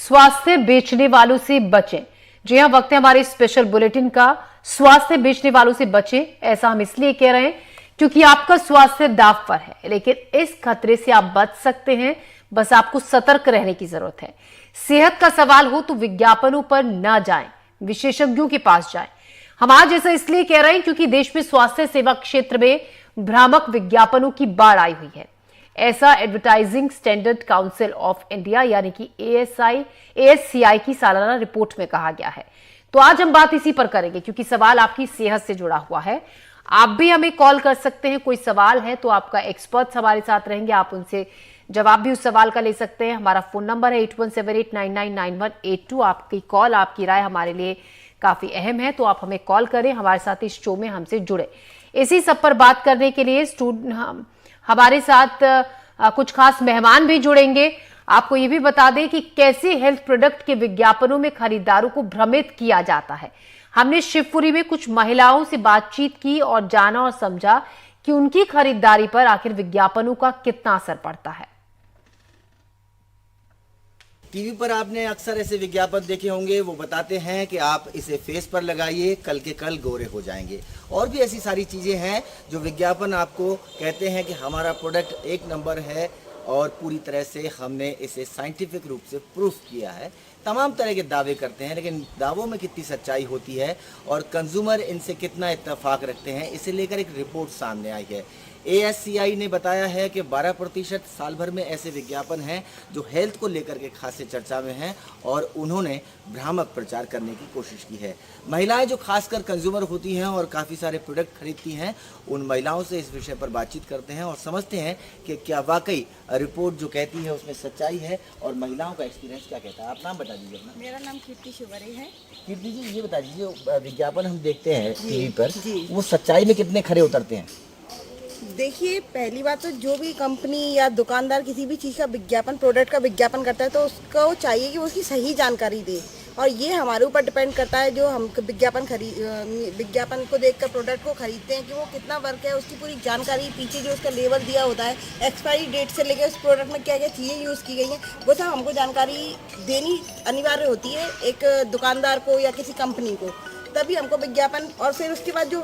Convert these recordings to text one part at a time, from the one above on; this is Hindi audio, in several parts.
स्वास्थ्य बेचने वालों से बचें। जी हाँ, वक्त है हमारे स्पेशल बुलेटिन का। स्वास्थ्य बेचने वालों से बचें, ऐसा हम इसलिए कह रहे हैं क्योंकि आपका स्वास्थ्य दांव पर है, लेकिन इस खतरे से आप बच सकते हैं। बस आपको सतर्क रहने की जरूरत है। सेहत का सवाल हो तो विज्ञापनों पर ना जाएं, विशेषज्ञों के पास जाएं। हम आज ऐसा इसलिए कह रहे हैं क्योंकि देश में स्वास्थ्य सेवा क्षेत्र में भ्रामक विज्ञापनों की बाढ़ आई हुई है। ऐसा advertising standard council of India यानी कि ASCI की सालाना रिपोर्ट में कहा गया है। तो आज हम बात इसी पर करेंगे क्योंकि सवाल आपकी सेहत से जुड़ा हुआ है। आप भी हमें कॉल कर सकते हैं, कोई सवाल है तो आपका एक्सपर्ट्स हमारे साथ रहेंगे, आप उनसे जवाब भी उस सवाल का ले सकते हैं। हमारा फोन नंबर है 8178999182। आपकी कॉल, आपकी राय हमारे लिए काफी अहम है, तो आप हमें कॉल करें, हमारे साथ इस शो में हमसे जुड़े। इसी सब पर बात करने के लिए हमारे साथ कुछ खास मेहमान भी जुड़ेंगे। आपको ये भी बता दें कि कैसे हेल्थ प्रोडक्ट के विज्ञापनों में खरीदारों को भ्रमित किया जाता है। हमने शिवपुरी में कुछ महिलाओं से बातचीत की और जाना और समझा कि उनकी खरीदारी पर आखिर विज्ञापनों का कितना असर पड़ता है। टीवी पर आपने अक्सर ऐसे विज्ञापन देखे होंगे, वो बताते हैं कि आप इसे फेस पर लगाइए, कल के कल गोरे हो जाएंगे। और भी ऐसी सारी चीज़ें हैं जो विज्ञापन आपको कहते हैं कि हमारा प्रोडक्ट एक नंबर है और पूरी तरह से हमने इसे साइंटिफिक रूप से प्रूफ किया है। तमाम तरह के दावे करते हैं, लेकिन दावों में कितनी सच्चाई होती है और कंज्यूमर इनसे कितना इत्तेफाक रखते हैं, इसे लेकर एक रिपोर्ट सामने आई है। ASCI ने बताया है कि 12% साल भर में ऐसे विज्ञापन हैं जो हेल्थ को लेकर के खासे चर्चा में हैं और उन्होंने भ्रामक प्रचार करने की कोशिश की है। महिलाएं जो खासकर कंज्यूमर होती हैं और काफ़ी सारे प्रोडक्ट खरीदती हैं, उन महिलाओं से इस विषय पर बातचीत करते हैं और समझते हैं कि क्या वाकई रिपोर्ट जो कहती है उसमें सच्चाई है और महिलाओं का एक्सपीरियंस क्या कहता है। आप नाम बता दीजिए अपना। मेरा नाम कीर्ति शिवरे है। कीर्ति जी, ये बता दीजिए, विज्ञापन हम देखते हैं टीवी पर, वो सच्चाई में कितने खरे उतरते हैं? देखिए, पहली बात तो जो भी कंपनी या दुकानदार किसी भी चीज़ का विज्ञापन, प्रोडक्ट का विज्ञापन करता है तो उसको चाहिए कि वो उसकी सही जानकारी दे, और ये हमारे ऊपर डिपेंड करता है जो हम विज्ञापन को देखकर प्रोडक्ट को खरीदते हैं कि वो कितना वर्क है, उसकी पूरी जानकारी, पीछे जो उसका लेबल दिया होता है, एक्सपायरी डेट से लेकर उस प्रोडक्ट में क्या क्या चीज़ें यूज़ की गई हैं, वो सब हमको जानकारी देनी अनिवार्य होती है एक दुकानदार को या किसी कंपनी को। तभी हमको विज्ञापन, और फिर उसके बाद जो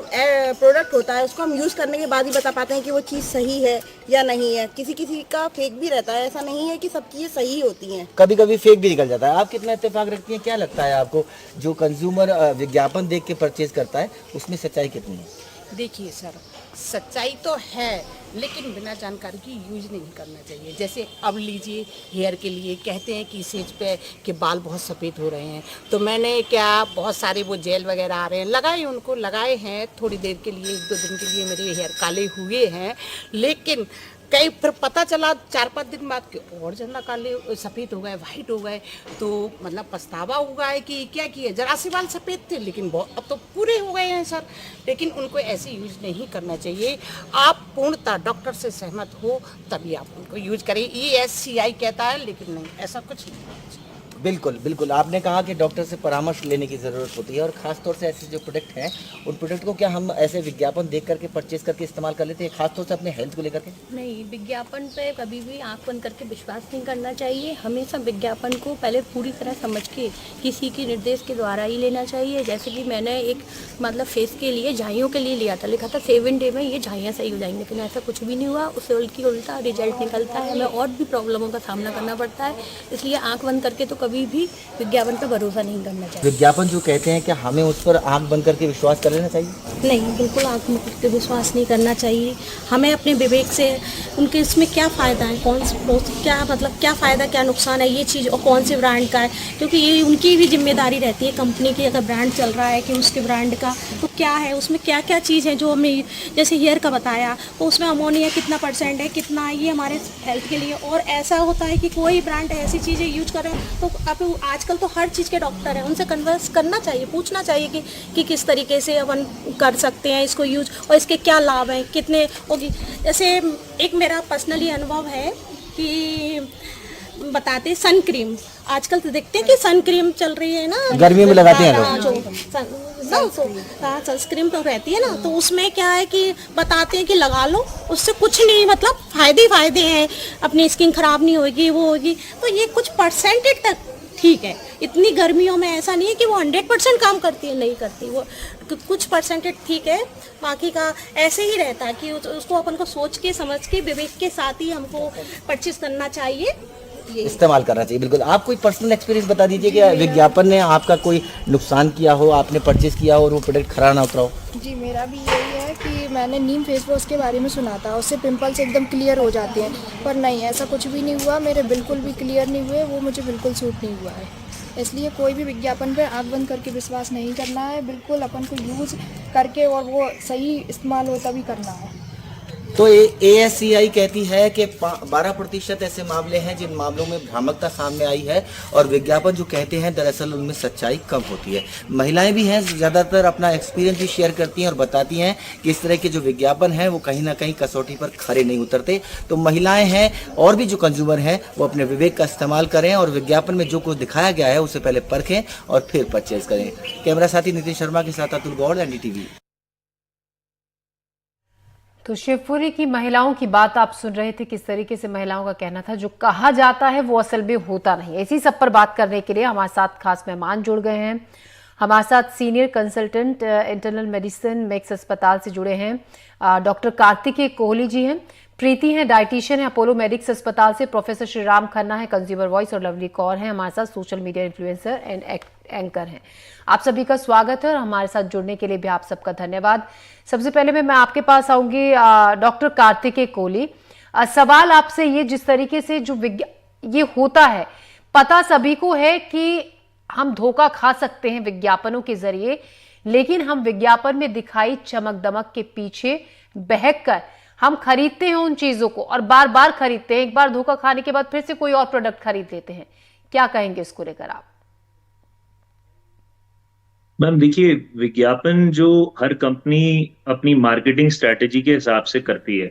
प्रोडक्ट होता है उसको हम यूज़ करने के बाद ही बता पाते हैं कि वो चीज़ सही है या नहीं है। किसी किसी का फेक भी रहता है, ऐसा नहीं है कि सब चीज़ें सही होती हैं, कभी कभी फेक भी निकल जाता है। आप कितना इत्तेफाक रखती हैं? क्या लगता है आपको, जो कंज्यूमर विज्ञापन देख के परचेज करता है उसमें सच्चाई कितनी है? देखिए सर, सच्चाई तो है, लेकिन बिना जानकारी की यूज नहीं करना चाहिए। जैसे अब लीजिए, हेयर के लिए कहते हैं कि इस एज पे के बाल बहुत सफ़ेद हो रहे हैं, तो मैंने क्या बहुत सारे वो जेल वगैरह आ रहे हैं, लगाए हैं थोड़ी देर के लिए, 1-2 दिन के लिए मेरे हेयर काले हुए हैं, लेकिन कई फिर पता चला 4-5 दिन बाद कि और ज़्यादा काले सफ़ेद हो गए, वाइट हो गए। तो मतलब पछतावा हुआ है कि क्या किया, जरा से बाल सफ़ेद थे लेकिन अब तो पूरे हो गए हैं सर। लेकिन उनको ऐसे यूज नहीं करना चाहिए। आप पूर्णतः डॉक्टर से सहमत हो तभी आप उनको यूज करें। ASCI कहता है, लेकिन नहीं, ऐसा कुछ नहीं। बिल्कुल बिल्कुल, आपने कहा कि डॉक्टर से परामर्श लेने की ज़रूरत होती है और ख़ास तौर से ऐसे जो प्रोडक्ट हैं उन प्रोडक्ट को क्या हम ऐसे विज्ञापन देख करके परचेज करके इस्तेमाल कर लेते हैं, खास तौर से अपने हेल्थ को लेकर के? नहीं, विज्ञापन पे कभी भी आंख बंद करके विश्वास नहीं करना चाहिए। हमेशा विज्ञापन को पहले पूरी तरह समझ के किसी के निर्देश के द्वारा ही लेना चाहिए। जैसे कि मैंने एक फेस के लिए, झाइयों के लिए लिया था, लिखा था 7 डे में ये झाइयाँ सही हो जाएंगी, लेकिन ऐसा कुछ भी नहीं हुआ। उससे उल्टा रिजल्ट निकलता है, हमें और भी प्रॉब्लमों का सामना करना पड़ता है। इसलिए आँख बंद करके तो कभी भी विज्ञापन पर भरोसा नहीं करना चाहिए। विज्ञापन जो कहते हैं कि हमें उस पर आंख बंद करके विश्वास कर लेना चाहिए? नहीं, बिल्कुल आंख बंद करके विश्वास नहीं करना चाहिए। हमें अपने विवेक से उनके इसमें क्या फ़ायदा है, क्या फ़ायदा क्या नुकसान है ये चीज़, और कौन से ब्रांड का है, क्योंकि ये उनकी भी जिम्मेदारी रहती है कंपनी की। अगर ब्रांड चल रहा है कि उसके ब्रांड का तो क्या है, उसमें क्या क्या चीज़ है जो हमें, जैसे हेयर का बताया तो उसमें अमोनिया कितना % है, कितना, ये हमारे हेल्थ के लिए। और ऐसा होता है कि कोई ब्रांड ऐसी चीज़ें यूज कर रहे हैं तो अब आजकल तो हर चीज़ के डॉक्टर हैं, उनसे कन्वर्स करना चाहिए, पूछना चाहिए कि किस तरीके से अपन कर सकते हैं इसको यूज, और इसके क्या लाभ हैं, कितने होगी। जैसे एक मेरा पर्सनली अनुभव है कि बताते सन क्रीम, आजकल तो देखते हैं कि सन क्रीम चल रही है ना, गर्मी में लगाते हैं सनस्क्रीन तो रहती है ना, तो उसमें क्या है कि बताते हैं कि लगा लो, उससे कुछ नहीं, फायदे हैं, अपनी स्किन खराब नहीं होगी, वो होगी। तो ये कुछ % तक ठीक ठीक है। इतनी गर्मियों में ऐसा नहीं है कि वो 100% काम करती है, नहीं करती वो, कुछ परसेंटेज ठीक है, बाकी का ऐसे ही रहता है कि उसको अपन को सोच के समझ के विवेक के साथ ही हमको परचेज करना चाहिए, इस्तेमाल करना चाहिए। बिल्कुल। आप कोई पर्सनल एक्सपीरियंस बता दीजिए कि विज्ञापन ने आपका कोई नुकसान किया हो, आपने परचेज किया हो और वो प्रोडक्ट खराब ना उतरा हो? जी, मेरा भी यही है कि मैंने नीम फेस वॉश के बारे में सुना था, उससे पिंपल्स एकदम क्लियर हो जाते हैं, पर नहीं, ऐसा कुछ भी नहीं हुआ, मेरे बिल्कुल भी क्लियर नहीं हुए, वो मुझे बिल्कुल सूट नहीं हुआ है। इसलिए कोई भी विज्ञापन पे आँख बंद करके विश्वास नहीं करना है, बिल्कुल अपन को यूज़ करके और वो सही इस्तेमाल हो तभी करना है। तो ASCI कहती है कि 12% ऐसे मामले हैं जिन मामलों में भ्रामकता सामने आई है और विज्ञापन जो कहते हैं दरअसल उनमें सच्चाई कम होती है। महिलाएं भी हैं, ज़्यादातर अपना एक्सपीरियंस भी शेयर करती हैं और बताती हैं कि इस तरह के जो विज्ञापन हैं वो कहीं ना कहीं कसौटी पर खरे नहीं उतरते। तो महिलाएं हैं और भी जो कंज्यूमर हैं वो अपने विवेक का इस्तेमाल करें और विज्ञापन में जो कुछ दिखाया गया है उसे पहले परखें और फिर परचेज करें। कैमरा साथी नितिन शर्मा के साथ अतुल गौड़, NDTV। तो शिवपुरी की महिलाओं की बात आप सुन रहे थे, किस तरीके से महिलाओं का कहना था जो कहा जाता है वो असल में होता नहीं। इसी सब पर बात करने के लिए हमारे साथ खास मेहमान जुड़ गए हैं। हमारे साथ senior consultant internal medicine max अस्पताल से जुड़े हैं डॉक्टर कार्तिकेय कोहली जी हैं, प्रीति हैं डाइटिशियन है अपोलो मेडिक्स अस्पताल से, प्रोफेसर श्री राम खन्ना है कंज्यूमर वॉइस और लवली कौर हैं हमारे साथ social media influencer and anchor हैं। आप सभी का स्वागत है और हमारे साथ जुड़ने के लिए भी आप सबका धन्यवाद। सबसे पहले मैं आपके पास आऊंगी डॉक्टर कार्तिकेय कोहली, सवाल आपसे ये, जिस तरीके से जो ये होता है, पता सभी को है कि हम धोखा खा सकते हैं विज्ञापनों के जरिए, लेकिन हम विज्ञापन में दिखाई चमक दमक के पीछे बहक कर हम खरीदते हैं उन चीजों को और बार बार खरीदते हैं। एक बार धोखा खाने के बाद फिर से कोई और प्रोडक्ट खरीद लेते हैं। क्या कहेंगे इसको लेकर आप? मैम देखिए, विज्ञापन जो हर कंपनी अपनी मार्केटिंग स्ट्रेटेजी के हिसाब से करती है,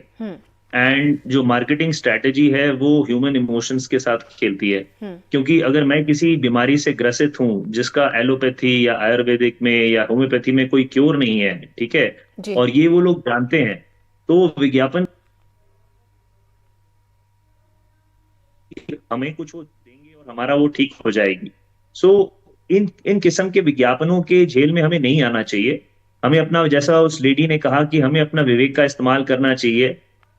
एंड जो मार्केटिंग स्ट्रेटेजी है वो ह्यूमन इमोशंस के साथ खेलती है। क्योंकि अगर मैं किसी बीमारी से ग्रसित हूं जिसका एलोपैथी या आयुर्वेदिक में या होम्योपैथी में कोई क्योर नहीं है, ठीक है, और ये वो लोग जानते हैं, तो विज्ञापन हमें कुछ वो देंगे और हमारा वो ठीक हो जाएगी। सो इन किस्म के विज्ञापनों के झेल में हमें नहीं आना चाहिए। हमें अपना, जैसा उस लेडी ने कहा कि हमें अपना विवेक का इस्तेमाल करना चाहिए,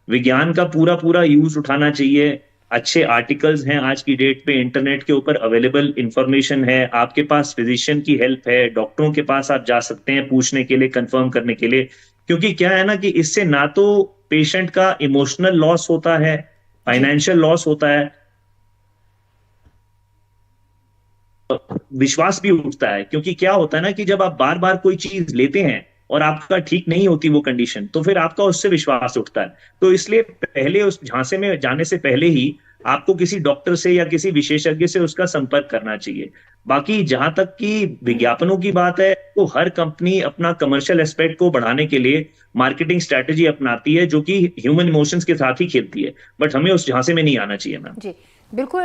विज्ञान का पूरा यूज उठाना चाहिए। अच्छे आर्टिकल्स हैं आज की डेट पे, इंटरनेट के ऊपर अवेलेबल इंफॉर्मेशन है, आपके पास फिजिशियन की हेल्प है, डॉक्टरों के पास आप जा सकते हैं पूछने के लिए, कंफर्म करने के लिए। क्योंकि क्या है ना कि इससे ना तो पेशेंट का इमोशनल लॉस होता है, फाइनेंशियल लॉस होता है, विश्वास भी उठता है। क्योंकि क्या होता है ना कि जब आप बार बार कोई चीज लेते हैं और आपका ठीक नहीं होती वो कंडीशन, तो फिर आपका उससे विश्वास उठता है। तो इसलिए पहले उस झांसे में जाने से पहले ही आपको किसी डॉक्टर से या किसी विशेषज्ञ से उसका संपर्क करना चाहिए। बाकी जहां तक कि विज्ञापनों की बात है, तो हर कंपनी अपना कमर्शियल एस्पेक्ट को बढ़ाने के लिए मार्केटिंग स्ट्रेटेजी अपनाती है जो कि ह्यूमन इमोशंस के साथ ही खेलती है, बट हमें उस झांसे में नहीं आना चाहिए। मैम जी बिल्कुल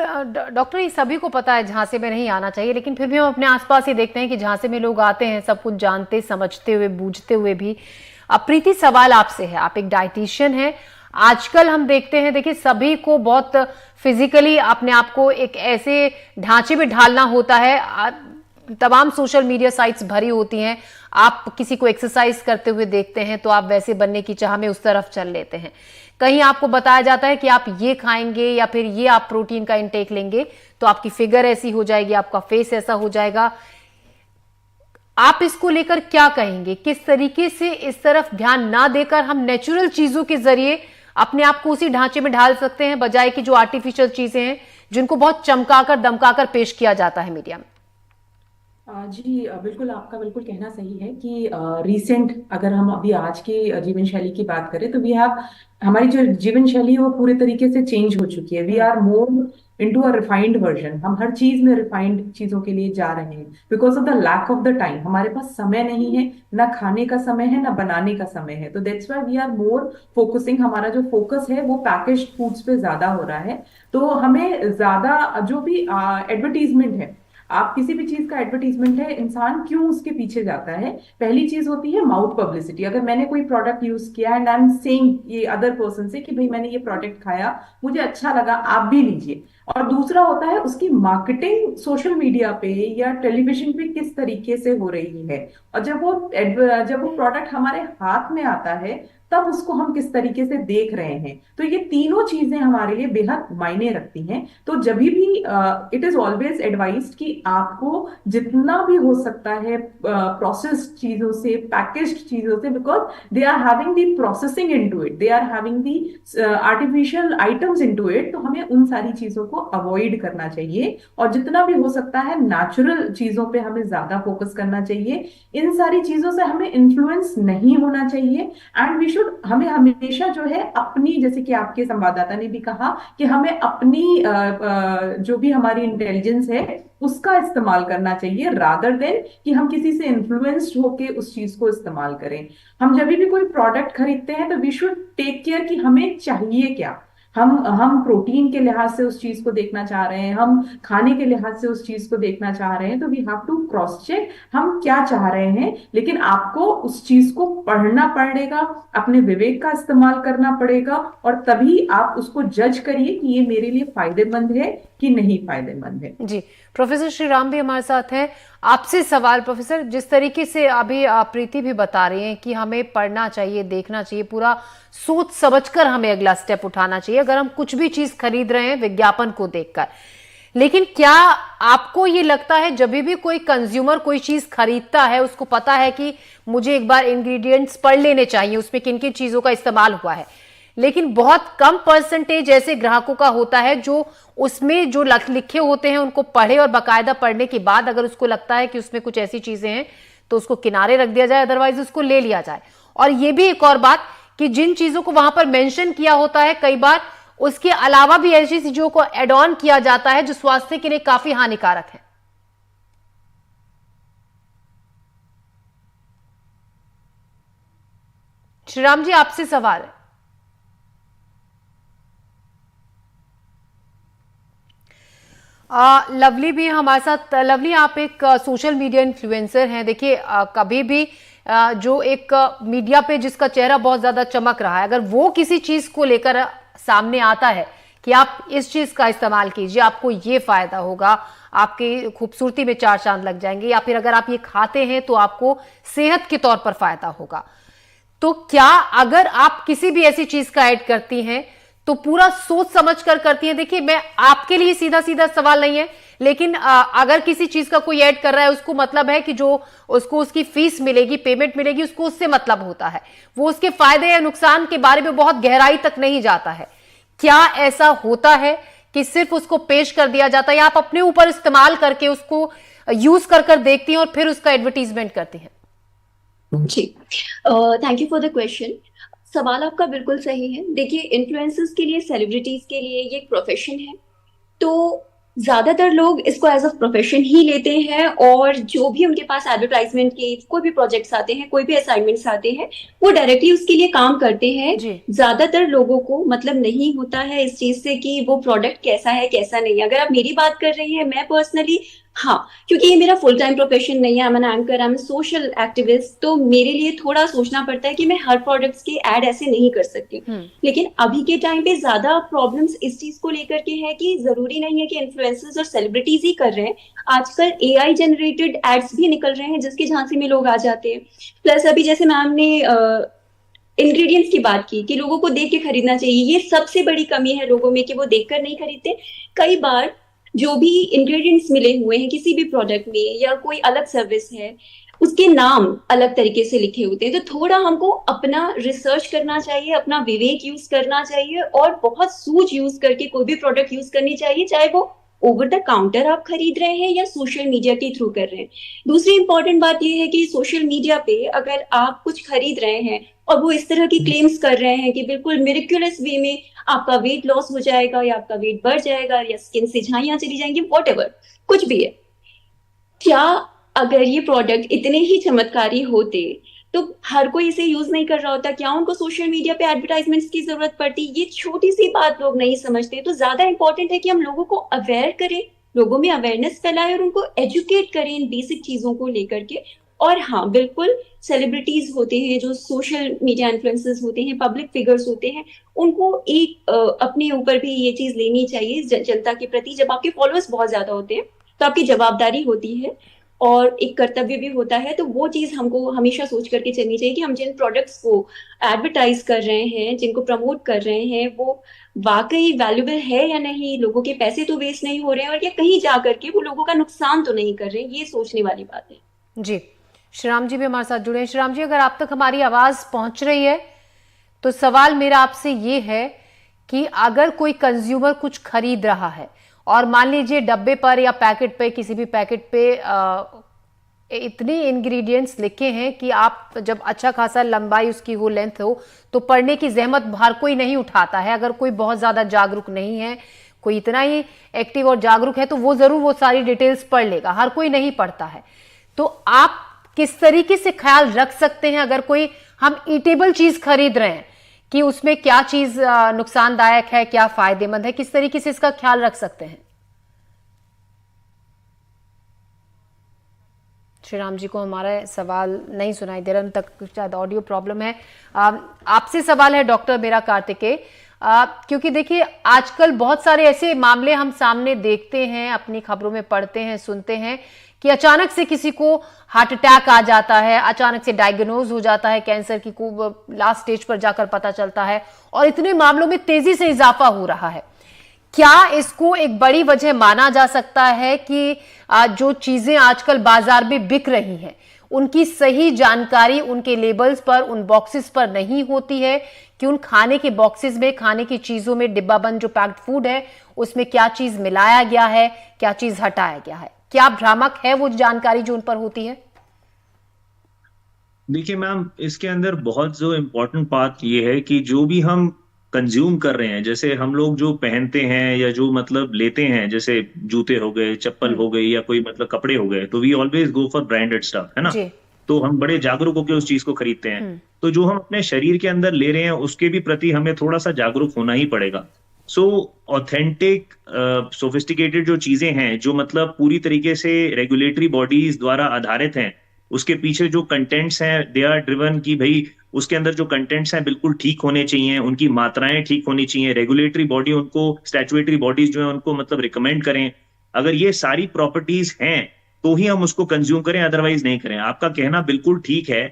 डॉक्टर, ये सभी को पता है झांसे में नहीं आना चाहिए, लेकिन फिर भी हम अपने आसपास ही देखते हैं कि झांसे में लोग आते हैं सब कुछ जानते समझते हुए बूझते हुए भी। अब प्रीति, सवाल आपसे है, आप एक डाइटिशियन हैं, आजकल हम देखते हैं, देखिए सभी को बहुत फिजिकली अपने आप को एक ऐसे ढांचे में ढालना होता है, तमाम सोशल मीडिया साइट्स भरी होती हैं, आप किसी को एक्सरसाइज करते हुए देखते हैं तो आप वैसे बनने की चाह में उस तरफ चल लेते हैं। कहीं आपको बताया जाता है कि आप ये खाएंगे या फिर ये आप प्रोटीन का इंटेक लेंगे तो आपकी फिगर ऐसी हो जाएगी, आपका फेस ऐसा हो जाएगा। आप इसको लेकर क्या कहेंगे? किस तरीके से इस तरफ ध्यान ना देकर हम नेचुरल चीजों के जरिए अपने आप को उसी ढांचे में ढाल सकते हैं, बजाय कि जो आर्टिफिशियल चीजें हैं जिनको बहुत चमकाकर दमकाकर पेश किया जाता है मीडिया में? जी बिल्कुल, आपका बिल्कुल कहना सही है कि रीसेंट अगर हम अभी आज की जीवन शैली की बात करें तो हमारी जो जीवन शैली है वो पूरे तरीके से चेंज हो चुकी है। We are more into a refined version. हम हर चीज में रिफाइंड चीजों के लिए जा रहे हैं because of the lack of the time. हमारे पास समय नहीं है, ना खाने का समय है ना बनाने का समय है, तो that's why we are more focusing. हमारा जो फोकस है वो पैकेज्ड फूड्स पे ज्यादा हो रहा है। तो हमें ज्यादा जो भी एडवर्टीजमेंट है, आप किसी भी चीज का एडवर्टीजमेंट है, इंसान क्यों उसके पीछे जाता है? पहली चीज होती है माउथ पब्लिसिटी। अगर मैंने कोई प्रोडक्ट यूज किया एंड आई एम सेइंग ये अदर पर्सन से कि भाई मैंने ये प्रोडक्ट खाया, मुझे अच्छा लगा, आप भी लीजिए। और दूसरा होता है उसकी मार्केटिंग सोशल मीडिया पे या टेलीविजन पे किस तरीके से हो रही है, और जब वो प्रोडक्ट हमारे हाथ में आता है तब उसको हम किस तरीके से देख रहे हैं। तो ये तीनों चीजें हमारे लिए बेहद मायने रखती हैं। तो जब भी इट इज ऑलवेज एडवाइज्ड कि आपको जितना भी हो सकता है प्रोसेस्ड चीजों से, पैकेज्ड चीजों से, because they are having the processing into it, they are having the artificial items into it, तो हमें उन सारी चीजों को अवॉइड करना चाहिए और जितना भी हो सकता है नेचुरल चीजों पे हमें ज्यादा फोकस करना चाहिए। इन सारी चीजों से हमें इन्फ्लुएंस नहीं होना चाहिए एंड वी हमें हमेशा जो है अपनी, जैसे कि आपके संवाददाता ने भी कहा कि हमें अपनी जो भी हमारी इंटेलिजेंस है उसका इस्तेमाल करना चाहिए, रादर देन कि हम किसी से इन्फ्लुएंस्ड होके उस चीज को इस्तेमाल करें। हम जब भी कोई प्रोडक्ट खरीदते हैं तो वी शुड टेक केयर कि हमें चाहिए क्या। हम प्रोटीन के लिहाज से उस चीज को देखना चाह रहे हैं, हम खाने के लिहाज से उस चीज को देखना चाह रहे हैं, तो we have to cross check हम क्या चाह रहे हैं। लेकिन आपको उस चीज को पढ़ना पड़ेगा, अपने विवेक का इस्तेमाल करना पड़ेगा और तभी आप उसको जज करिए कि ये मेरे लिए फायदेमंद है कि नहीं फायदेमंद है। जी, प्रोफेसर श्री राम भी हमारे साथ हैं। आपसे सवाल प्रोफेसर, जिस तरीके से अभी प्रीति भी बता रही हैं कि हमें पढ़ना चाहिए, देखना चाहिए, पूरा सोच समझकर हमें अगला स्टेप उठाना चाहिए अगर हम कुछ भी चीज खरीद रहे हैं विज्ञापन को देखकर। लेकिन क्या आपको ये लगता है जब भी कोई कंज्यूमर कोई चीज खरीदता है उसको पता है कि मुझे एक बार इंग्रेडिएंट्स पढ़ लेने चाहिए उसमें किन किन चीजों का इस्तेमाल हुआ है, लेकिन बहुत कम परसेंटेज ऐसे ग्राहकों का होता है जो उसमें जो लिखे होते हैं उनको पढ़े और बाकायदा पढ़ने के बाद अगर उसको लगता है कि उसमें कुछ ऐसी चीजें हैं तो उसको किनारे रख दिया जाए, अदरवाइज उसको ले लिया जाए। और ये भी एक और बात कि जिन चीजों को वहां पर मेंशन किया होता है कई बार उसके अलावा भी ऐसी चीजों को एड ऑन किया जाता है जो स्वास्थ्य के लिए काफी हानिकारक है। श्रीराम जी, आपसे सवाल है। लवली भी हमारे साथ। लवली, आप एक सोशल मीडिया इन्फ्लुएंसर हैं। देखिए, कभी भी जो एक मीडिया पे जिसका चेहरा बहुत ज्यादा चमक रहा है, अगर वो किसी चीज को लेकर सामने आता है कि आप इस चीज का इस्तेमाल कीजिए, आपको ये फायदा होगा, आपकी खूबसूरती में चार चांद लग जाएंगे, या फिर अगर आप ये खाते हैं तो आपको सेहत के तौर पर फायदा होगा, तो क्या अगर आप किसी भी ऐसी चीज का ऐड करती हैं तो पूरा सोच समझ कर करती हैं? देखिए, मैं आपके लिए सीधा सीधा सवाल नहीं है, लेकिन अगर किसी चीज का कोई ऐड कर रहा है उसको मतलब है कि जो उसको उसकी फीस मिलेगी, पेमेंट मिलेगी, उसको उससे मतलब होता है, वो उसके फायदे या नुकसान के बारे में बहुत गहराई तक नहीं जाता है। क्या ऐसा होता है कि सिर्फ उसको पेश कर दिया जाता है या आप अपने ऊपर इस्तेमाल करके उसको यूज कर देखती हैं और फिर उसका एडवर्टीजमेंट करती हैं? जी, thank you for the question. सवाल आपका बिल्कुल सही है। देखिए, इन्फ्लुएंसर्स के लिए, सेलिब्रिटीज के लिए ये एक प्रोफेशन है, तो ज्यादातर लोग इसको एज अ प्रोफेशन ही लेते हैं और जो भी उनके पास एडवर्टाइजमेंट के कोई भी प्रोजेक्ट्स आते हैं, कोई भी असाइनमेंट्स आते हैं, वो डायरेक्टली उसके लिए काम करते हैं। ज्यादातर लोगों को मतलब नहीं होता है इस चीज से कि वो प्रोडक्ट कैसा है कैसा नहीं है। अगर आप मेरी बात कर रही हैं, मैं पर्सनली, हाँ, क्योंकि ये मेरा फुल टाइम प्रोफेशन नहीं है, I am an anchor, I am social activist, तो मेरे लिए थोड़ा सोचना पड़ता है कि मैं हर प्रोडक्ट्स के ऐड ऐसे नहीं कर सकती। लेकिन अभी के टाइम पे ज्यादा प्रॉब्लम्स इस चीज को लेकर के है कि जरूरी नहीं है कि इन्फ्लुएंसर्स और सेलिब्रिटीज ही कर रहे हैं, आजकल AI जनरेटेड एड्स भी निकल रहे हैं जिसकी झांसी में लोग आ जाते हैं। प्लस अभी जैसे मैम ने इंग्रेडिएंट्स की बात की कि लोगों को देख के खरीदना चाहिए, ये सबसे बड़ी कमी है लोगों में कि वो देखकर नहीं खरीदते। कई बार जो भी इंग्रेडिएंट्स मिले हुए हैं किसी भी प्रोडक्ट में या कोई अलग सर्विस है, उसके नाम अलग तरीके से लिखे होते हैं, तो थोड़ा हमको अपना रिसर्च करना चाहिए, अपना विवेक यूज करना चाहिए और बहुत सूझ यूज करके कोई भी प्रोडक्ट यूज करनी चाहिए, चाहे वो ओवर द काउंटर आप खरीद रहे हैं या सोशल मीडिया के थ्रू कर रहे हैं। दूसरी इंपॉर्टेंट बात यह है कि सोशल मीडिया पे अगर आप कुछ खरीद रहे हैं और वो इस तरह की क्लेम्स कर रहे हैं कि बिल्कुल मिरेक्युलस वे में आपका वेट लॉस हो जाएगा या आपका वेट बढ़ जाएगा या स्किन से झाइयां चली जाएंगी, व्हाटएवर कुछ भी है, क्या अगर ये प्रोडक्ट इतने ही चमत्कारी होते तो हर कोई इसे यूज नहीं कर रहा होता? क्या उनको सोशल मीडिया पे एडवर्टाइजमेंट्स की जरूरत पड़ती? ये छोटी सी बात लोग नहीं समझते। तो ज्यादा इंपॉर्टेंट है कि हम लोगों को अवेयर करें लोगों में अवेयरनेस फैलाएं और उनको एजुकेट करें इन बेसिक चीजों को लेकर के। और हाँ, बिल्कुल सेलिब्रिटीज होते हैं, जो सोशल मीडिया इन्फ्लुएंसर्स होते हैं, पब्लिक फिगर्स होते हैं, उनको एक अपने ऊपर भी ये चीज लेनी चाहिए जनता के प्रति। जब आपके फॉलोअर्स बहुत ज्यादा होते हैं तो आपकी जवाबदारी होती है और एक कर्तव्य भी होता है। तो वो चीज हमको हमेशा सोच करके चलनी चाहिए कि हम जिन प्रोडक्ट्स को एडवर्टाइज कर रहे हैं, जिनको प्रमोट कर रहे हैं, वो वाकई वैल्यूबल है या नहीं, लोगों के पैसे तो वेस्ट नहीं हो रहे हैं और या कहीं जा करके वो लोगों का नुकसान तो नहीं कर रहे हैं। ये सोचने वाली बात है। जी, श्रीराम जी भी हमारे साथ जुड़े हैं। श्रीराम जी, अगर आप तक हमारी आवाज पहुंच रही है तो सवाल मेरा आपसे ये है कि अगर कोई कंज्यूमर कुछ खरीद रहा है और मान लीजिए डब्बे पर या पैकेट पे, किसी भी पैकेट पे इतने इंग्रेडिएंट्स लिखे हैं कि आप जब अच्छा खासा लंबाई उसकी हो, लेंथ हो, तो पढ़ने की जहमत हर कोई नहीं उठाता है। अगर कोई बहुत ज्यादा जागरूक नहीं है, कोई इतना ही एक्टिव और जागरूक है, तो वो जरूर वो सारी डिटेल्स पढ़ लेगा। हर कोई नहीं पढ़ता है। तो आप किस तरीके से ख्याल रख सकते हैं अगर कोई हम ईटेबल चीज खरीद रहे हैं कि उसमें क्या चीज नुकसानदायक है, क्या फायदेमंद है, किस तरीके से इसका ख्याल रख सकते हैं? श्रीराम जी को हमारा सवाल नहीं सुनाई दे रहा, उन तक शायद ऑडियो प्रॉब्लम है। आपसे सवाल है डॉक्टर मेरा कार्तिकेय, क्योंकि देखिए आजकल बहुत सारे ऐसे मामले हम सामने देखते हैं, अपनी खबरों में पढ़ते हैं, सुनते हैं कि अचानक से किसी को हार्ट अटैक आ जाता है, अचानक से डायग्नोज हो जाता है, कैंसर की को लास्ट स्टेज पर जाकर पता चलता है, और इतने मामलों में तेजी से इजाफा हो रहा है। क्या इसको एक बड़ी वजह माना जा सकता है कि जो चीजें आजकल बाजार में बिक रही हैं उनकी सही जानकारी उनके लेबल्स पर, उन बॉक्सेस पर नहीं होती है कि उन खाने के बॉक्सेस में, खाने की चीजों में, डिब्बाबंद जो पैक्ड फूड है उसमें क्या चीज मिलाया गया है, क्या चीज हटाया गया है? क्या भ्रामक है वो जानकारी जो उन पर होती है? देखिए मैम, इसके अंदर बहुत जो इम्पोर्टेंट बात ये है कि जो भी हम कंज्यूम कर रहे हैं, जैसे हम लोग जो पहनते हैं या जो मतलब लेते हैं, जैसे जूते हो गए, चप्पल हो गई या कोई मतलब कपड़े हो गए, तो we always go for branded stuff, है ना। तो हम बड़े जागरूक होकर उस चीज को खरीदते हैं। तो जो हम अपने शरीर के अंदर ले रहे हैं उसके भी प्रति हमें थोड़ा सा जागरूक होना ही पड़ेगा। सो ऑथेंटिक सोफिस्टिकेटेड जो चीजें हैं, जो मतलब पूरी तरीके से रेगुलेटरी बॉडीज द्वारा आधारित हैं, उसके पीछे जो कंटेंट्स हैं दे आर ड्रिवन कि भाई उसके अंदर जो कंटेंट्स हैं बिल्कुल ठीक होने चाहिए, उनकी मात्राएं ठीक होनी चाहिए, रेगुलेटरी बॉडी उनको, स्टैट्यूटरी बॉडीज जो है उनको मतलब रिकमेंड करें। अगर ये सारी प्रॉपर्टीज हैं तो ही हम उसको कंज्यूम करें, अदरवाइज नहीं करें। आपका कहना बिल्कुल ठीक है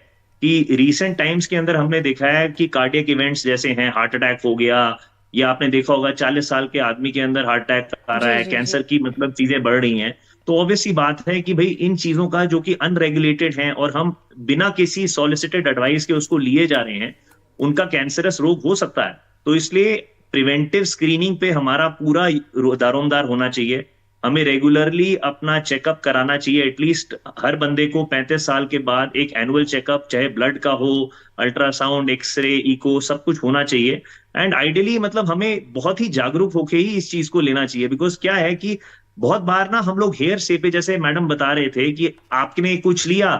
कि रिसेंट टाइम्स के अंदर हमने देखा है कि कार्डियक इवेंट्स जैसे हैं, हार्ट अटैक हो गया, या आपने देखा होगा 40 साल के आदमी के अंदर हार्ट अटैक आ रहा है, कैंसर की मतलब चीजें बढ़ रही हैं। तो ऑब्वियस सी बात है कि भाई इन चीजों का जो कि अनरेगुलेटेड है और हम बिना किसी सॉलिसिटेड एडवाइस के उसको लिए जा रहे हैं, उनका कैंसरस रोग हो सकता है। तो इसलिए प्रिवेंटिव स्क्रीनिंग पे हमारा पूरा दारोमदार होना चाहिए। हमें रेगुलरली अपना चेकअप कराना चाहिए। एटलीस्ट हर बंदे को 35 साल के बाद एक एनुअल चेकअप, चाहे ब्लड का हो, अल्ट्रासाउंड, एक्सरे, इको, सब कुछ होना चाहिए। एंड आइडियली मतलब हमें बहुत ही जागरूक होके ही इस चीज को लेना चाहिए। बिकॉज क्या है कि बहुत बार ना हम लोग हेयर से पे, जैसे मैडम बता रहे थे कि आपने कुछ लिया,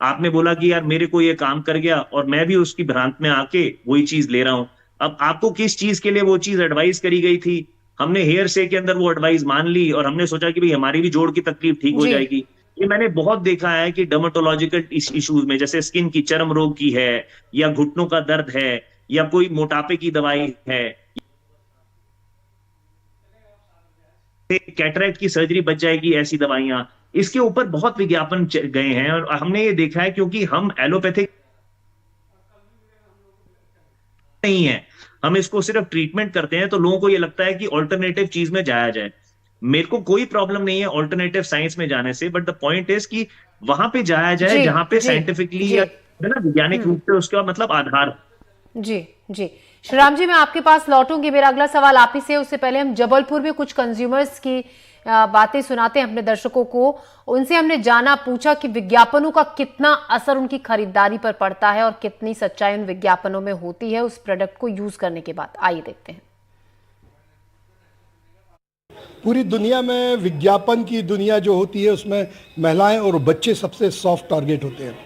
आपने बोला कि यार मेरे को ये काम कर गया और मैं भी उसकी भ्रांत में आके वही चीज ले रहा हूं। अब आपको किस चीज के लिए वो चीज एडवाइस करी गई थी, हमने हेयर से के अंदर वो एडवाइस मान ली और हमने सोचा कि भाई हमारी भी जोड़ की तकलीफ ठीक हो जाएगी। ये मैंने बहुत देखा है कि डर्मेटोलॉजिकल इश्यूज में, जैसे स्किन की, चर्म रोग की है, या घुटनों का दर्द है, या कोई मोटापे की दवाई है, कैटरेक्ट की सर्जरी बच जाएगी, ऐसी दवाइयां, इसके ऊपर बहुत विज्ञापन गए हैं। और हमने ये देखा है क्योंकि हम एलोपैथिक नहीं है, हम इसको सिर्फ ट्रीटमेंट करते हैं, तो लोगों को ये लगता है कि ऑल्टरनेटिव चीज में जाया जाए। मेरे को कोई प्रॉब्लम नहीं है ऑल्टरनेटिव साइंस में जाने से, बट द पॉइंट इज कि वहां पे जाया जाए जहां पे साइंटिफिकली या वैज्ञानिक रूप से उसका मतलब आधार। जी जी, श्रीराम जी मैं आपके पास लौटूंगी। मेरा अगला सवाल आप ही से, उससे पहले हम जबलपुर में कुछ कंज्यूमर्स की बातें सुनाते हैं अपने दर्शकों को। उनसे हमने जाना, पूछा कि विज्ञापनों का कितना असर उनकी खरीदारी पर पड़ता है और कितनी सच्चाई उन विज्ञापनों में होती है उस प्रोडक्ट को यूज करने के बाद। आइए देखते हैं। पूरी दुनिया में विज्ञापन की दुनिया जो होती है उसमें महिलाएं और बच्चे सबसे सॉफ्ट टारगेट होते हैं।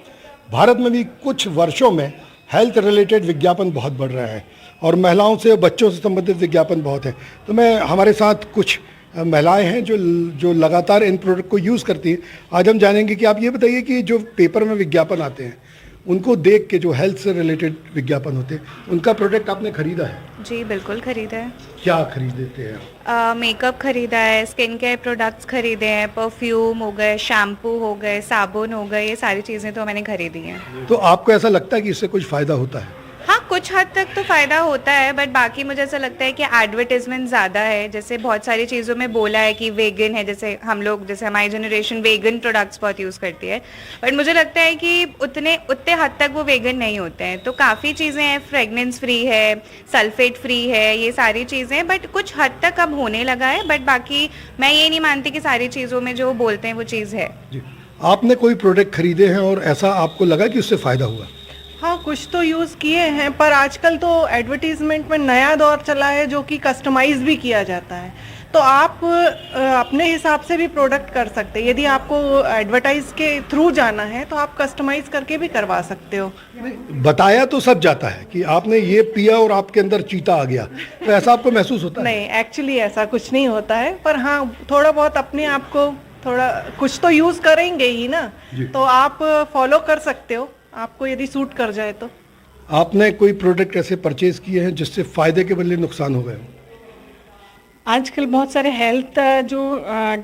भारत में भी कुछ वर्षों में हेल्थ रिलेटेड विज्ञापन बहुत बढ़ रहे हैं और महिलाओं से और बच्चों से संबंधित विज्ञापन बहुत है। तो मैं हमारे साथ कुछ महिलाएं हैं जो लगातार इन प्रोडक्ट को यूज़ करती हैं। आज हम जानेंगे कि आप ये बताइए कि जो पेपर में विज्ञापन आते हैं उनको देख के जो हेल्थ से रिलेटेड विज्ञापन होते हैं उनका प्रोडक्ट आपने खरीदा है? जी बिल्कुल खरीदा है। क्या खरीदते हैं? मेकअप खरीदा है, स्किन केयर प्रोडक्ट्स खरीदे हैं, परफ्यूम हो गए, शैम्पू हो गए, साबुन हो गए, ये सारी चीज़ें तो मैंने खरीदी हैं। तो आपको ऐसा लगता है कि इससे कुछ फ़ायदा होता है? हाँ, कुछ हद तक तो फ़ायदा होता है, बट बाकी मुझे ऐसा लगता है कि एडवर्टाइजमेंट ज़्यादा है। जैसे बहुत सारी चीज़ों में बोला है कि वेगन है, जैसे हमारी जनरेशन वेगन प्रोडक्ट्स बहुत यूज़ करती है, बट मुझे लगता है कि उतने हद तक वो वेगन नहीं होते हैं। तो काफ़ी चीज़ें हैं, फ्रेगनेंस फ्री है, सल्फेट फ्री है, ये सारी चीज़ें, बट कुछ हद तक अब होने लगा है। बट बाकी मैं ये नहीं मानती कि सारी चीज़ों में जो बोलते हैं वो चीज़ है। जी, आपने कोई प्रोडक्ट खरीदे हैं और ऐसा आपको लगा कि उससे फ़ायदा हुआ? हाँ, कुछ तो यूज़ किए हैं, पर आजकल तो एडवर्टीजमेंट में नया दौर चला है जो कि कस्टमाइज भी किया जाता है। तो आप अपने हिसाब से भी प्रोडक्ट कर सकते हैं। यदि आपको एडवर्टाइज के थ्रू जाना है तो आप कस्टमाइज करके भी करवा सकते हो। बताया तो सब जाता है कि आपने ये पिया और आपके अंदर चीता आ गया, तो ऐसा आपको महसूस होता है? नहीं, एक्चुअली ऐसा कुछ नहीं होता है, पर हाँ थोड़ा बहुत अपने आप को थोड़ा कुछ तो यूज़ करेंगे ही ना, तो आप फॉलो कर सकते हो, आपको यदि सूट कर जाए तो। आपने कोई प्रोडक्ट ऐसे परचेज किए हैं जिससे फायदे के बदले नुकसान हो गए? आजकल बहुत सारे हेल्थ जो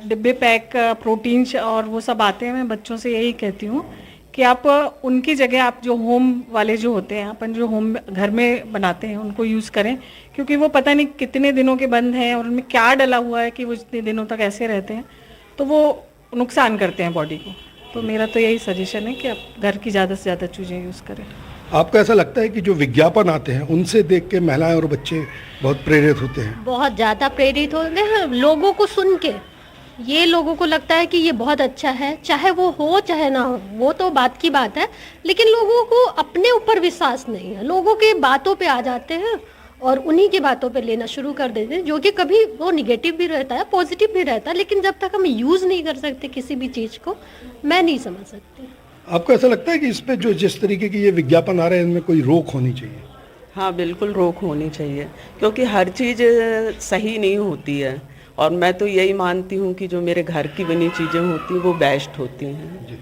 डिब्बे पैक प्रोटीन और वो सब आते हैं। मैं बच्चों से यही कहती हूँ कि आप उनकी जगह आप जो होम वाले जो होते हैं, अपन जो होम घर में बनाते हैं उनको यूज़ करें, क्योंकि वो पता नहीं कितने दिनों के बंद हैं और उनमें क्या डला हुआ है कि वो इतने दिनों तक ऐसे रहते हैं, तो वो नुकसान करते हैं बॉडी को। तो मेरा तो यही सजेशन है कि आप घर की ज़्यादा से ज़्यादा चीज़ें यूज़ करें। आपको ऐसा लगता है कि जो विज्ञापन आते हैं उनसे देख के महिलाएं और बच्चे बहुत प्रेरित होते हैं? बहुत ज़्यादा प्रेरित होते हैं लोगों को सुन के। ये लोगों को लगता है कि ये बहुत अच्छा है, चाहे वो हो चाहे ना हो, वो तो बात की बात है, लेकिन लोगों को अपने ऊपर विश्वास नहीं है। लोगों की बातों पे आ जाते हैं और उन्हीं की बातों पे लेना शुरू कर देते हैं, जो कि कभी वो निगेटिव भी रहता है, पॉजिटिव भी रहता है, लेकिन जब तक हम यूज़ नहीं कर सकते किसी भी चीज़ को, मैं नहीं समझ सकती। आपको ऐसा लगता है कि इस पे जो जिस तरीके की ये विज्ञापन आ रहे हैं इनमें कोई रोक होनी चाहिए? हाँ, बिल्कुल रोक होनी चाहिए, क्योंकि हर चीज़ सही नहीं होती है, और मैं तो यही मानती हूँ कि जो मेरे घर की बनी चीज़ें होती हैं वो बेस्ट होती हैं। जी।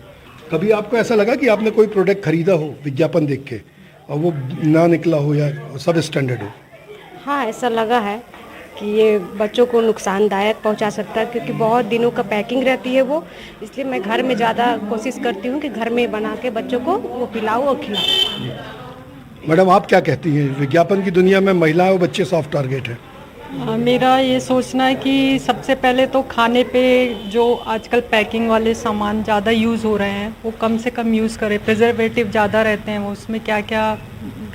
कभी आपको ऐसा लगा कि आपने कोई प्रोडक्ट खरीदा हो विज्ञापन देख के और वो ना निकला हो या सब स्टैंडर्ड हो? हाँ, ऐसा लगा है कि ये बच्चों को नुकसानदायक पहुंचा सकता है, क्योंकि बहुत दिनों का पैकिंग रहती है वो, इसलिए मैं घर में ज़्यादा कोशिश करती हूँ कि घर में बना के बच्चों को वो पिलाऊँ और खिलाऊँ। मैडम, आप क्या कहती हैं, विज्ञापन की दुनिया में महिलाएं और बच्चे सॉफ्ट टारगेट हैं? मेरा ये सोचना है कि सबसे पहले तो खाने पे जो आजकल पैकिंग वाले सामान ज़्यादा यूज़ हो रहे हैं वो कम से कम यूज़ करें। प्रिजर्वेटिव ज़्यादा रहते हैं, वो उसमें क्या क्या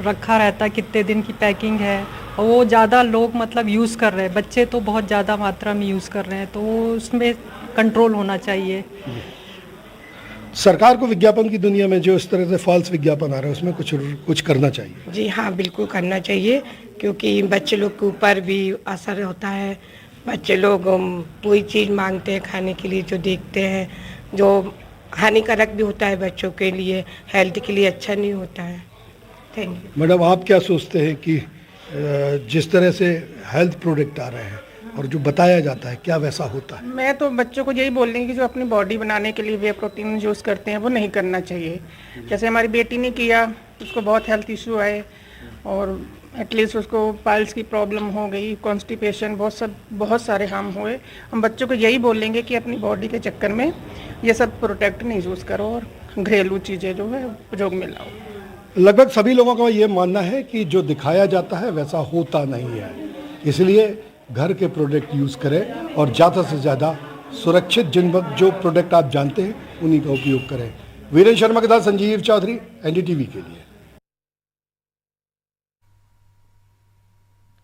रखा रहता है, कितने दिन की पैकिंग है, और वो ज़्यादा लोग मतलब यूज़ कर रहे हैं। बच्चे तो बहुत ज़्यादा मात्रा में यूज़ कर रहे हैं, तो उसमें कंट्रोल होना चाहिए। सरकार को विज्ञापन की दुनिया में जो इस तरह से फॉल्स विज्ञापन आ रहा है उसमें कुछ करना चाहिए। जी हाँ, बिल्कुल करना चाहिए, क्योंकि बच्चे लोग के ऊपर भी असर होता है। बच्चे लोग कोई चीज़ मांगते हैं खाने के लिए, जो देखते हैं जो हानिकारक भी होता है बच्चों के लिए, हेल्थ के लिए अच्छा नहीं होता है। Thank you. मैडम, आप क्या सोचते हैं कि जिस तरह से हेल्थ प्रोडक्ट आ रहे हैं और जो बताया जाता है क्या वैसा होता है? मैं तो बच्चों को यही बोल रही हूँ कि जो अपनी बॉडी बनाने के लिए वे प्रोटीन यूज़ करते हैं वो नहीं करना चाहिए। जैसे हमारी बेटी ने किया, उसको बहुत हेल्थ इशू आए और एटलीस्ट उसको पाइल्स की प्रॉब्लम हो गई, कॉन्स्टिपेशन, बहुत सारे हार्म हुए। हम बच्चों को यही बोलेंगे कि अपनी बॉडी के चक्कर में ये सब प्रोडक्ट नहीं यूज़ करो और घरेलू चीज़ें जो है उपयोग में लाओ। लगभग सभी लोगों का ये मानना है कि जो दिखाया जाता है वैसा होता नहीं है, इसलिए घर के प्रोडक्ट यूज़ करें और ज़्यादा से ज़्यादा सुरक्षित जो प्रोडक्ट आप जानते हैं उन्हीं का उपयोग करें। वीरेंद्र शर्मा के साथ संजीव चौधरी, एनडीटीवी के लिए।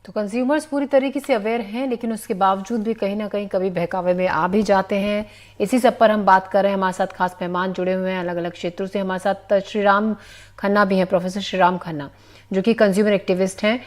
तो कंज्यूमर्स पूरी तरीके से अवेयर हैं, लेकिन उसके बावजूद भी कहीं ना कहीं कभी बहकावे में आ भी जाते हैं। इसी सब पर हम बात कर रहे हैं। हमारे साथ खास मेहमान जुड़े हुए हैं अलग अलग क्षेत्रों से। हमारे साथ श्रीराम खन्ना भी हैं, प्रोफेसर श्रीराम खन्ना, जो कि कंज्यूमर एक्टिविस्ट हैं।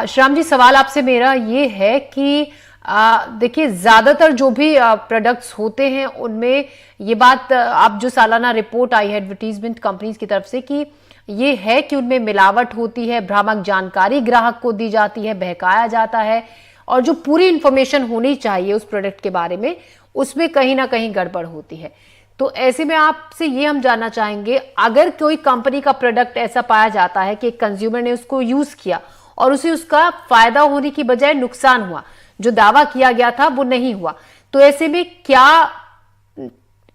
श्रीराम जी, सवाल आपसे मेरा ये है कि देखिए, ज़्यादातर जो भी प्रोडक्ट्स होते हैं उनमें ये बात आप जो सालाना रिपोर्ट आई है एडवर्टीजमेंट कंपनीज की तरफ से कि ये है कि उनमें मिलावट होती है, भ्रामक जानकारी ग्राहक को दी जाती है, बहकाया जाता है और जो पूरी इंफॉर्मेशन होनी चाहिए उस प्रोडक्ट के बारे में, उसमें कहीं ना कहीं गड़बड़ होती है। तो ऐसे में आपसे ये हम जानना चाहेंगे, अगर कोई कंपनी का प्रोडक्ट ऐसा पाया जाता है कि एक कंज्यूमर ने उसको यूज किया और उसे उसका फायदा होने की बजाय नुकसान हुआ, जो दावा किया गया था वो नहीं हुआ, तो ऐसे में क्या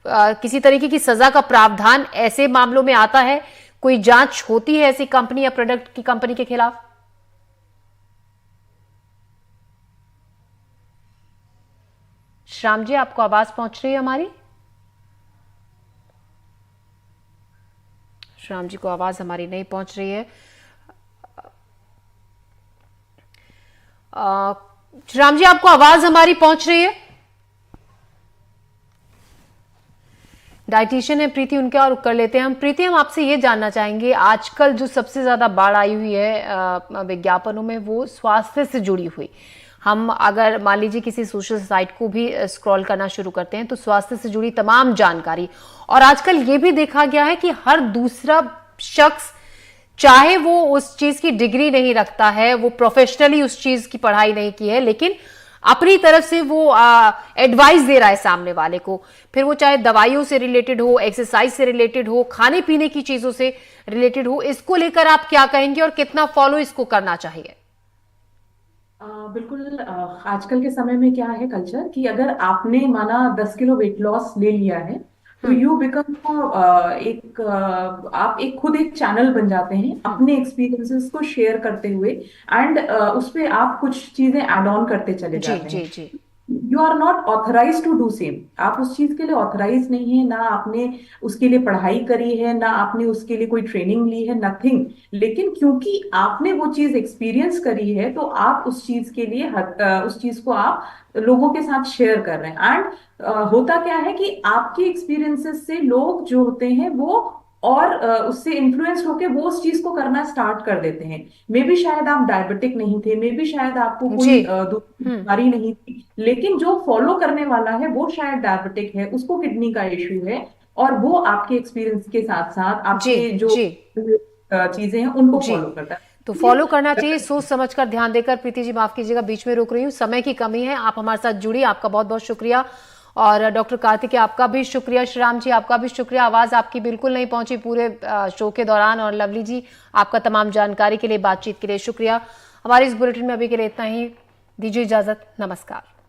किसी तरीके की सजा का प्रावधान ऐसे मामलों में आता है? कोई जांच होती है ऐसी कंपनी या प्रोडक्ट की कंपनी के खिलाफ? श्याम जी, आपको आवाज पहुंच रही है हमारी? श्याम जी को आवाज हमारी नहीं पहुंच रही है। श्याम जी, आपको आवाज हमारी पहुंच रही है? डाइटिशियन है प्रीति, उनके और कर लेते हैं हम। प्रीति, हम आपसे ये जानना चाहेंगे, आजकल जो सबसे ज्यादा बाढ़ आई हुई है विज्ञापनों में, वो स्वास्थ्य से जुड़ी हुई। हम अगर मान लीजिए किसी सोशल साइट को भी स्क्रॉल करना शुरू करते हैं तो स्वास्थ्य से जुड़ी तमाम जानकारी, और आजकल ये भी देखा गया है कि हर दूसरा शख्स, चाहे वो उस चीज की डिग्री नहीं रखता है, वो प्रोफेशनली उस चीज की पढ़ाई नहीं की है, लेकिन अपनी तरफ से वो एडवाइस दे रहा है सामने वाले को, फिर वो चाहे दवाइयों से रिलेटेड हो, एक्सरसाइज से रिलेटेड हो, खाने पीने की चीजों से रिलेटेड हो। इसको लेकर आप क्या कहेंगे और कितना फॉलो इसको करना चाहिए? बिल्कुल। आजकल के समय में क्या है कल्चर कि अगर आपने माना 10 किलो वेट लॉस ले लिया है तो यू बिकम आप एक खुद एक चैनल बन जाते हैं अपने एक्सपीरियंसेस को शेयर करते हुए, एंड उस पे आप कुछ चीजें एड ऑन करते चले जाते हैं। जी। You are not authorise to do same. आप उस चीज के लिए ऑथराइज नहीं है, ना आपने उसके लिए पढ़ाई करी है, ना आपने उसके लिए कोई ट्रेनिंग ली है, नथिंग। लेकिन क्योंकि आपने वो चीज एक्सपीरियंस करी है तो आप उस चीज के लिए उस चीज को आप लोगों के साथ शेयर कर रहे हैं। एंड होता क्या है कि आपके एक्सपीरियंसेस से लोग जो होते हैं वो और उससे इन्फ्लुएंस होके वो उस चीज को करना स्टार्ट कर देते हैं। मे बी शायद आप डायबिटिक नहीं थे, मे बी शायद आपको कोई बीमारी नहीं थी, लेकिन जो फॉलो करने वाला है वो शायद डायबिटिक है, उसको किडनी का इश्यू है, और वो आपके एक्सपीरियंस के साथ साथ आपके जो चीजें हैं उनको फॉलो करता है। तो फॉलो करना चाहिए, सोच समझकर, ध्यान देकर। प्रीति जी, माफ कीजिएगा, बीच में रोक रही हूँ, समय की कमी है। आप हमारे साथ जुड़ी, आपका बहुत बहुत शुक्रिया। और डॉक्टर कार्तिक, आपका भी शुक्रिया। श्रीराम जी, आपका भी शुक्रिया। आवाज आपकी बिल्कुल नहीं पहुंची पूरे शो के दौरान। और लवली जी, आपका तमाम जानकारी के लिए, बातचीत के लिए शुक्रिया। हमारे इस बुलेटिन में अभी के लिए इतना ही। दीजिए इजाजत, नमस्कार।